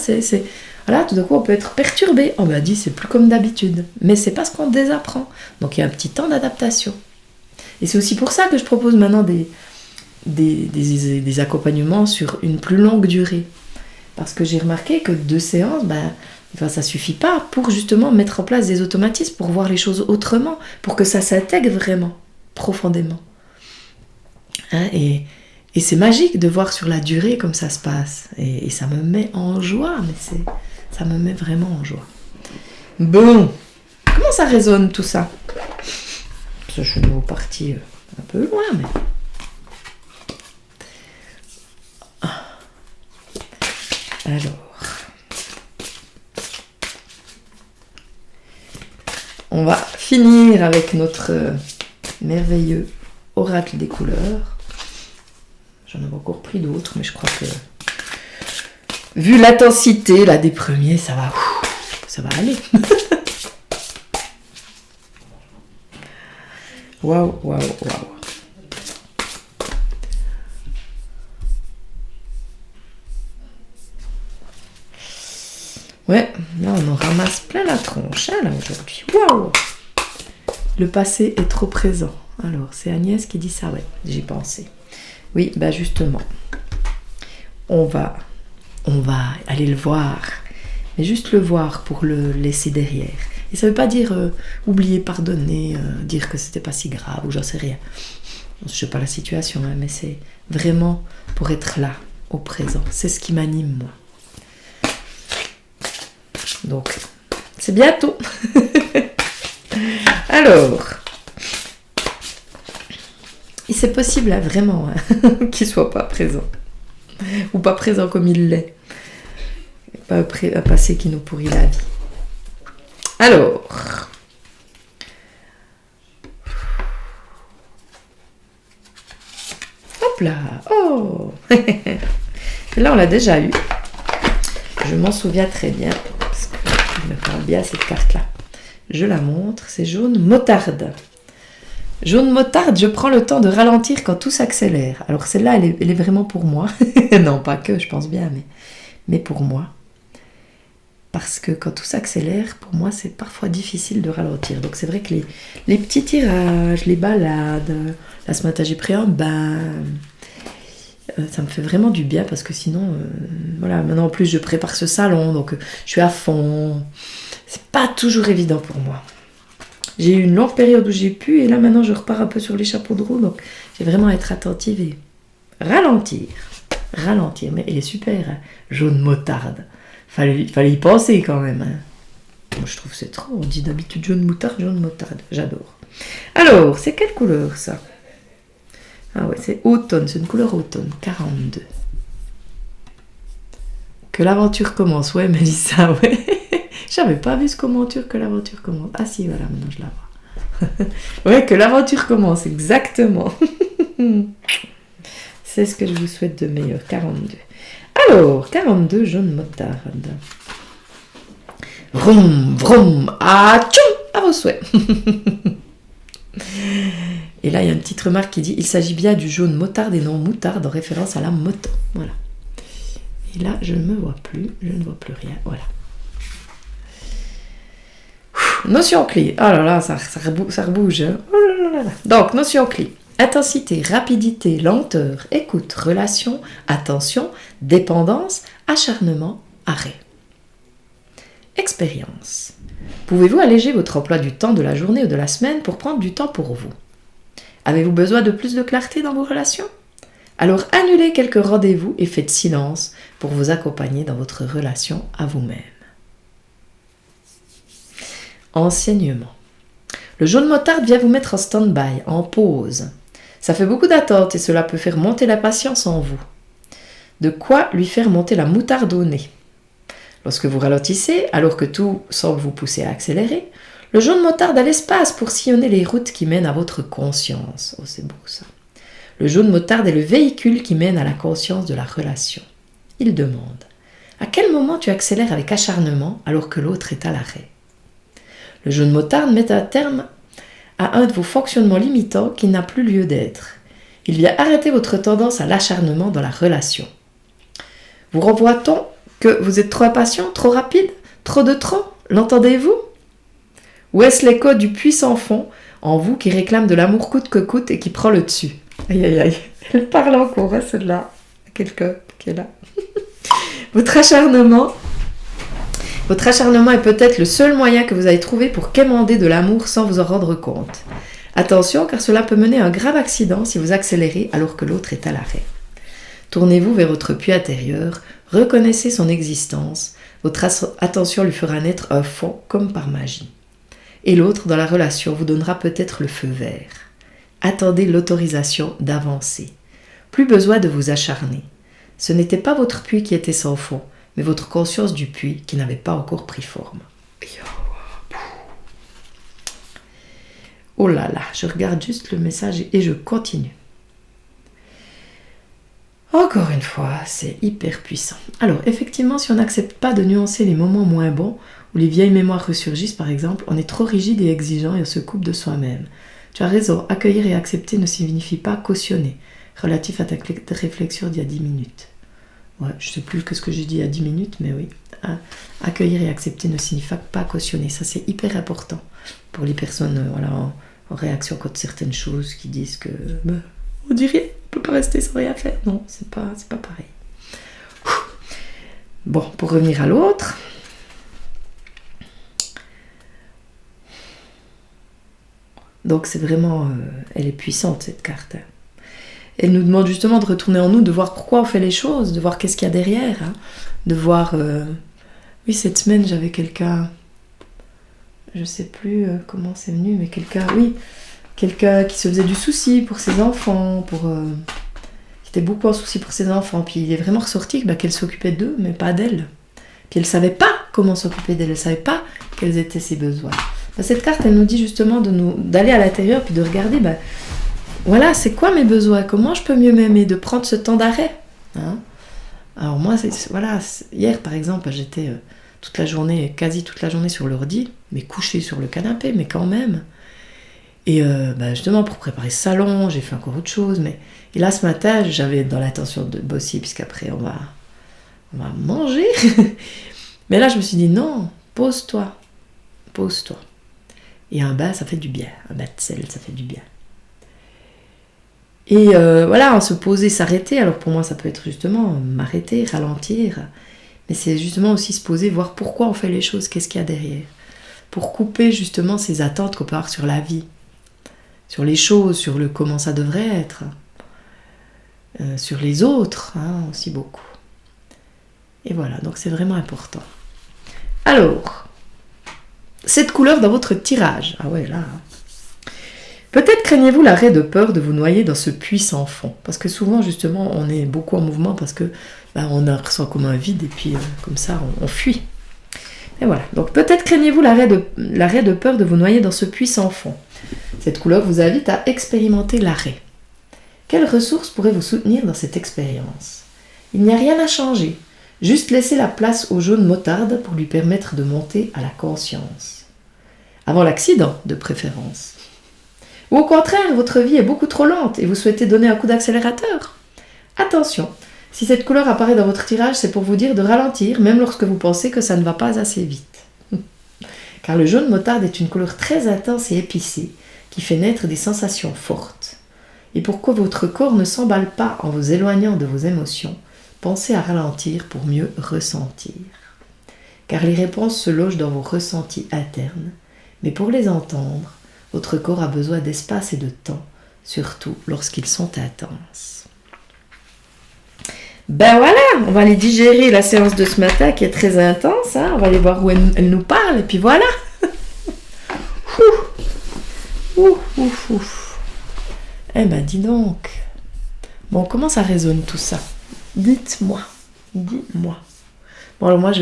tout d'un coup, on peut être perturbé. On m'a dit, c'est plus comme d'habitude. Mais c'est parce qu'on désapprend. Donc, il y a un petit temps d'adaptation. Et c'est aussi pour ça que je propose maintenant des accompagnements sur une plus longue durée. Parce que j'ai remarqué que 2 séances, ça suffit pas pour justement mettre en place des automatismes, pour voir les choses autrement, pour que ça s'intègre vraiment, profondément. Hein, et c'est magique de voir sur la durée comme ça se passe. Et ça me met en joie, ça me met vraiment en joie. Bon, comment ça résonne tout ça? Je suis partie un peu loin, mais... Alors, on va finir avec notre merveilleux oracle des couleurs. J'en avais encore pris d'autres, mais je crois que vu l'intensité là des premiers, ça va aller. Waouh. Ouais, là on en ramasse plein la tronche, là aujourd'hui. Waouh! Le passé est trop présent. Alors, c'est Agnès qui dit ça, ouais, j'y pensais. Oui, justement, on va aller le voir, mais juste le voir pour le laisser derrière. Et ça veut pas dire oublier, pardonner, dire que c'était pas si grave ou j'en sais rien. Je sais pas la situation, hein, mais c'est vraiment pour être là, au présent. C'est ce qui m'anime, moi. Donc, c'est bientôt. Alors, et c'est possible, là, vraiment, hein, qu'il soit pas présent. Ou pas présent comme il l'est. Pas un passé qui nous pourrit la vie. Alors, hop là, oh. Là, on l'a déjà eu. Je m'en souviens très bien, parce que je me parle bien cette carte-là. Je la montre, c'est jaune motarde. Jaune motarde, je prends le temps de ralentir quand tout s'accélère. Alors celle-là, elle est vraiment pour moi. Non, pas que, je pense bien, mais pour moi. Parce que quand tout s'accélère, pour moi, c'est parfois difficile de ralentir. Donc c'est vrai que les petits tirages, les balades, là ce matin j'ai pris un bain, ça me fait vraiment du bien parce que sinon, voilà, maintenant en plus je prépare ce salon, donc je suis à fond. C'est pas toujours évident pour moi. J'ai eu une longue période où j'ai pu et là maintenant je repars un peu sur les chapeaux de roue, donc j'ai vraiment à être attentive et ralentir. Mais elle est super, hein. Jaune motarde. Fallait y penser quand même. Hein. Moi, je trouve que c'est trop. On dit d'habitude jaune motarde. J'adore. Alors, c'est quelle couleur ça? Ah ouais, c'est automne. C'est une couleur automne. 42. Que l'aventure commence. Ouais, Mélissa, ouais. J'avais pas vu ce commentaire que l'aventure commence. Ah si, voilà, maintenant je la vois. Ouais, que l'aventure commence, exactement. C'est ce que je vous souhaite de meilleur. 42. Alors, 42, jaune motarde. Vroom, vroom, atchoum, à vos souhaits. Et là, il y a une petite remarque qui dit « Il s'agit bien du jaune motarde et non moutarde en référence à la moto. » Voilà. Et là, je ne me vois plus. Je ne vois plus rien. Voilà. Notion clé. Oh là là, ça rebouge. Hein. Oh là là là. Donc, notion clé. Intensité, rapidité, lenteur, écoute, relation, attention, dépendance, acharnement, arrêt. Expérience. Pouvez-vous alléger votre emploi du temps de la journée ou de la semaine pour prendre du temps pour vous? Avez-vous besoin de plus de clarté dans vos relations? Alors annulez quelques rendez-vous et faites silence pour vous accompagner dans votre relation à vous-même. Enseignement. Le jaune motarde vient vous mettre en stand-by, en pause. Ça fait beaucoup d'attentes et cela peut faire monter la patience en vous. De quoi lui faire monter la moutarde au nez. Lorsque vous ralentissez, alors que tout semble vous pousser à accélérer, le jaune moutarde a l'espace pour sillonner les routes qui mènent à votre conscience. Oh, c'est beau ça. Le jaune moutarde est le véhicule qui mène à la conscience de la relation. Il demande « À quel moment tu accélères avec acharnement alors que l'autre est à l'arrêt ?» Le jaune moutarde met un terme à un de vos fonctionnements limitants qui n'a plus lieu d'être. Il vient arrêter votre tendance à l'acharnement dans la relation. Vous renvoie-t-on que vous êtes trop impatient, trop rapide, trop de trop? L'entendez-vous? Ou est-ce l'écho du puissant fond en vous qui réclame de l'amour coûte que coûte et qui prend le dessus? Aïe aïe aïe, elle parle encore, hein, celle-là. Quelqu'un qui est là. Votre acharnement est peut-être le seul moyen que vous avez trouvé pour quémander de l'amour sans vous en rendre compte. Attention, car cela peut mener à un grave accident si vous accélérez alors que l'autre est à l'arrêt. Tournez-vous vers votre puits intérieur, reconnaissez son existence, votre attention lui fera naître un fond comme par magie. Et l'autre, dans la relation, vous donnera peut-être le feu vert. Attendez l'autorisation d'avancer. Plus besoin de vous acharner. Ce n'était pas votre puits qui était sans fond, mais votre conscience du puits qui n'avait pas encore pris forme. Oh là là, je regarde juste le message et je continue. Encore une fois, c'est hyper puissant. Alors, effectivement, si on n'accepte pas de nuancer les moments moins bons, où les vieilles mémoires ressurgissent par exemple, on est trop rigide et exigeant et on se coupe de soi-même. Tu as raison, accueillir et accepter ne signifie pas cautionner, relatif à ta réflexion d'il y a 10 minutes. Ouais, je ne sais plus ce que j'ai dit il y a 10 minutes, mais oui. Accueillir et accepter ne signifie pas cautionner. Ça, c'est hyper important pour les personnes en réaction contre certaines choses qui disent que on dirait on ne peut pas rester sans rien faire. Non, c'est pas pareil. Bon, pour revenir à l'autre. Donc, c'est vraiment... elle est puissante, cette carte. Elle nous demande justement de retourner en nous, de voir pourquoi on fait les choses, de voir qu'est-ce qu'il y a derrière, hein, de voir... Oui, cette semaine, j'avais quelqu'un... Je ne sais plus comment c'est venu, mais quelqu'un qui se faisait du souci pour ses enfants, qui était beaucoup en souci pour ses enfants, puis il est vraiment ressorti qu'elle s'occupait d'eux, mais pas d'elle. Puis elle ne savait pas comment s'occuper d'elle, elle ne savait pas quels étaient ses besoins. Cette carte, elle nous dit justement d'aller à l'intérieur, puis de regarder... Voilà, c'est quoi mes besoins? Comment je peux mieux m'aimer? De prendre ce temps d'arrêt. Hein? Alors moi, hier par exemple, j'étais quasi toute la journée sur l'ordi, mais couchée sur le canapé, mais quand même. Et justement, pour préparer ce salon, j'ai fait encore autre chose. Et là, ce matin, j'avais dans l'intention de bosser, puisqu'après, on va manger. Mais là, je me suis dit, non, pose-toi. Et un bain, ça fait du bien. Un bain de sel, ça fait du bien. Et on se poser, s'arrêter. Alors pour moi, ça peut être justement m'arrêter, ralentir. Mais c'est justement aussi se poser, voir pourquoi on fait les choses, qu'est-ce qu'il y a derrière. Pour couper justement ces attentes qu'on peut avoir sur la vie, sur les choses, sur le comment ça devrait être, sur les autres, hein, aussi beaucoup. Et voilà, donc c'est vraiment important. Alors, cette couleur dans votre tirage. Ah ouais, là... Peut-être craignez-vous l'arrêt de peur de vous noyer dans ce puits sans fond. Parce que souvent, justement, on est beaucoup en mouvement parce que on ressent comme un vide et puis comme ça, on fuit. Et voilà. Donc peut-être craignez-vous l'arrêt de peur de vous noyer dans ce puits sans fond. Cette couleur vous invite à expérimenter l'arrêt. Quelles ressources pourraient vous soutenir dans cette expérience? Il n'y a rien à changer. Juste laisser la place au jaune moutarde pour lui permettre de monter à la conscience. Avant l'accident, de préférence. Ou au contraire, votre vie est beaucoup trop lente et vous souhaitez donner un coup d'accélérateur. Attention, si cette couleur apparaît dans votre tirage, c'est pour vous dire de ralentir, même lorsque vous pensez que ça ne va pas assez vite. Car le jaune moutarde est une couleur très intense et épicée, qui fait naître des sensations fortes. Et pour que votre corps ne s'emballe pas en vous éloignant de vos émotions, pensez à ralentir pour mieux ressentir. Car les réponses se logent dans vos ressentis internes, mais pour les entendre, votre corps a besoin d'espace et de temps, surtout lorsqu'ils sont intenses. Ben voilà, on va aller digérer la séance de ce matin qui est très intense. Hein, on va aller voir où elle nous parle, et puis voilà. Ouf. Eh ben dis donc. Bon, comment ça résonne tout ça? Dites-moi. Bon alors moi,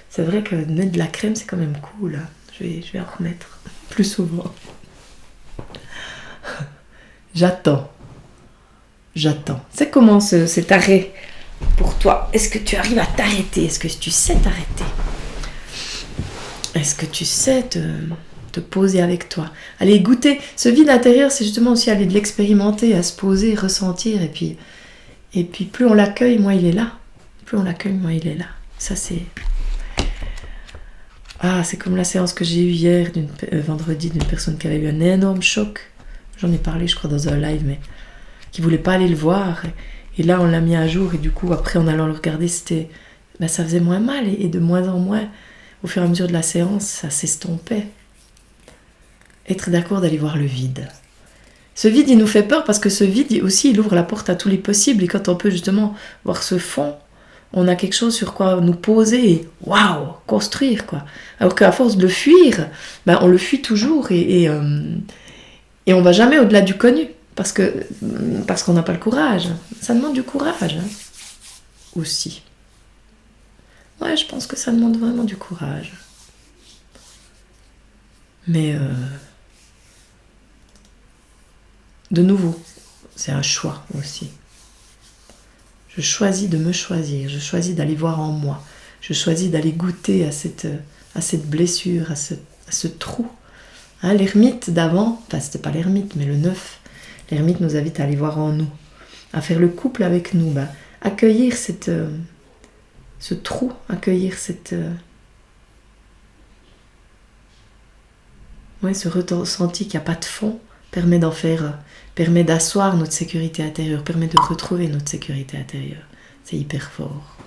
C'est vrai que mettre de la crème, c'est quand même cool. Hein. Je vais en remettre plus souvent. J'attends. C'est comment cet arrêt pour toi? Est-ce que tu arrives à t'arrêter? Est-ce que tu sais t'arrêter? Est-ce que tu sais te poser avec toi? Aller goûter. Ce vide intérieur, c'est justement aussi aller de l'expérimenter, à se poser, ressentir. Et puis plus on l'accueille, moins il est là. Ça, c'est... Ah, c'est comme la séance que j'ai eue hier, vendredi, d'une personne qui avait eu un énorme choc. J'en ai parlé, je crois, dans un live, mais qui voulait pas aller le voir. Et là, on l'a mis à jour. Et du coup, après, en allant le regarder, c'était... Ben, ça faisait moins mal. Et de moins en moins, au fur et à mesure de la séance, ça s'estompait. Être d'accord d'aller voir le vide. Ce vide, il nous fait peur parce que ce vide, aussi, il ouvre la porte à tous les possibles. Et quand on peut justement voir ce fond, on a quelque chose sur quoi nous poser et waouh, construire, quoi. Alors qu'à force de le fuir, ben, on le fuit toujours et on va jamais au-delà du connu parce qu'on n'a pas le courage. Ça demande du courage, hein, aussi. Ouais, je pense que ça demande vraiment du courage. Mais de nouveau, c'est un choix aussi. Je choisis de me choisir, je choisis d'aller voir en moi, je choisis d'aller goûter à cette blessure, à ce trou. Hein, l'ermite d'avant, enfin c'était pas l'ermite, mais le neuf, l'ermite nous invite à aller voir en nous, à faire le couple avec nous, accueillir ce trou, accueillir ce ressenti qui n'a pas de fond, permet d'asseoir notre sécurité intérieure, permet de retrouver notre sécurité intérieure. C'est hyper fort.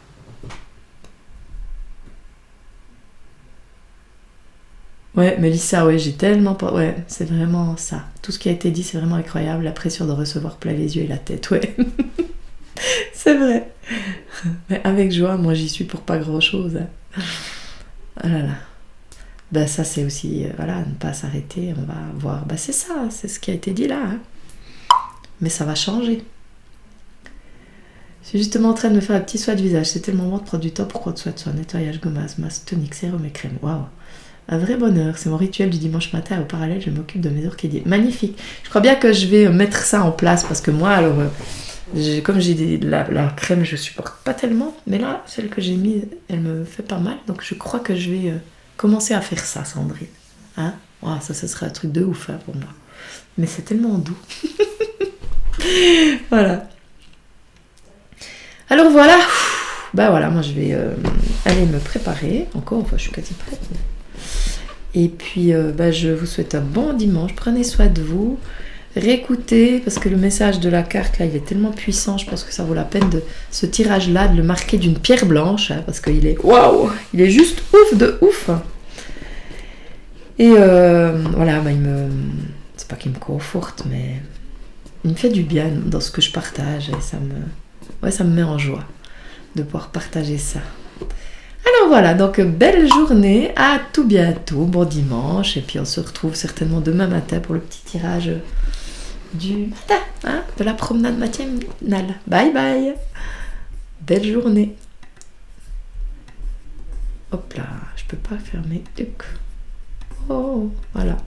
Ouais, Mélissa, ouais, j'ai tellement pas... Ouais, c'est vraiment ça. Tout ce qui a été dit, c'est vraiment incroyable. La pression de recevoir plein les yeux et la tête, ouais. C'est vrai. Mais avec joie, moi, j'y suis pour pas grand-chose. Hein. Ah là là. Ben ça, c'est aussi, ne pas s'arrêter. On va voir... c'est ça, c'est ce qui a été dit là. Hein. Mais ça va changer. Je suis justement en train de me faire un petit soin de visage. C'était le moment de prendre du temps pour prendre soin de soi. Nettoyage, gommage, masque, tonique, sérum et crème. Waouh! Un vrai bonheur. C'est mon rituel du dimanche matin. Au parallèle, je m'occupe de mes orchidées. Magnifique. Je crois bien que je vais mettre ça en place parce que moi, alors, comme j'ai la crème, je supporte pas tellement. Mais là, celle que j'ai mise, elle me fait pas mal. Donc, je crois que je vais commencer à faire ça, Sandrine. Hein? Wow, ça serait un truc de ouf hein, pour moi. Mais c'est tellement doux. Voilà. Alors voilà. Voilà, moi je vais aller me préparer. Encore, je suis quasi prête. Et puis, je vous souhaite un bon dimanche. Prenez soin de vous. Réécoutez, parce que le message de la carte, là, il est tellement puissant. Je pense que ça vaut la peine de ce tirage-là, de le marquer d'une pierre blanche. Hein, parce qu'il est, waouh, il est juste ouf de ouf. Et voilà, c'est pas qu'il me conforte, mais il me fait du bien dans ce que je partage. Et ça me met en joie de pouvoir partager ça. Alors voilà, donc belle journée, à tout bientôt, bon dimanche, et puis on se retrouve certainement demain matin pour le petit tirage du matin, hein, de la promenade matinale. Bye bye, belle journée. Hop là, je peux pas fermer. Oh, voilà.